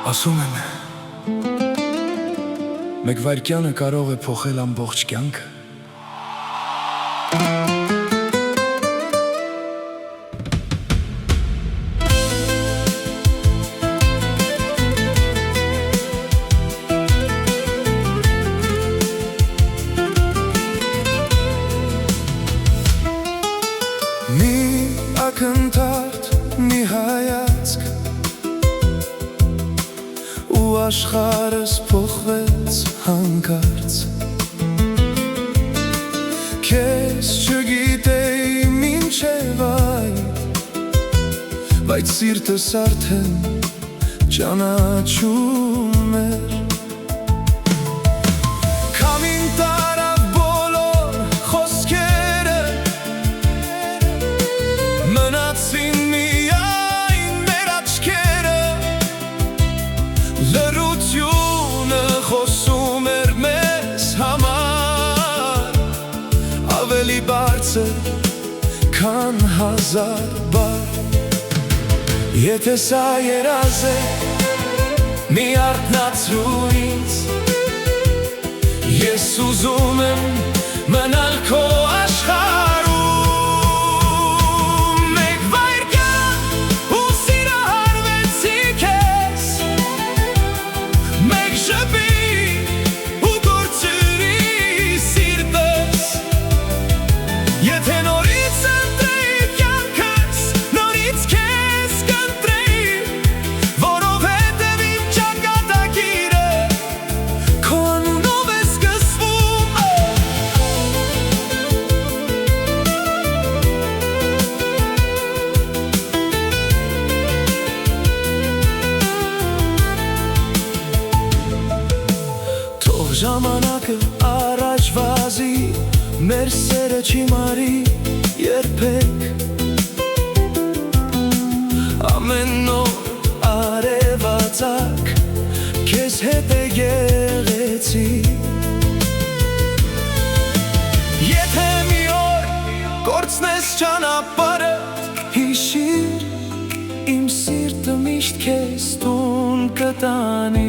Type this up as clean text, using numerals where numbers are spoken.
Ասում եմ, մեկ վայրկյանը կարող է փոխել ամբողջ կյանքը։ Մի ակնթարթ, մի հայացք, ու աշխարհս փոխվեց հանկարծ։ Քեզ չգիտեի մինչև այն, բայց սիրտս արդեն ճանաչում էր։ Քամին տարավ բոլոր խոսքերը, մնացին միայն մեր աչքերը, լռությունը խոսում էր մեզ համար, ավելի բարձր, քան հազար բառ։ Եթե սա երազ է, մի արթնացրու ինձ, ես ուզում եմ մնալ քո աշխարհում։ Մեկ վայրկյան ու սիրահարվեցի քեզ, մեկ շփի ու կորցրի սիրտս։ Եթե նորից ընտրեի կյանքս, նորից քեզ կընտրեի, որովհետև իմ ճակատագիրը քո անունով է սկսվում։ Թող ժամանակը առաջ վազի, մեր սերը չի մարի երբեք։ Ամեն օր արևածագ, քեզ հետ է գեղեցիկ։ Եթե մի օր կորցնես ճանապարհը, հիշիր, իմ սիրտը միշտ քեզ տուն կտանի։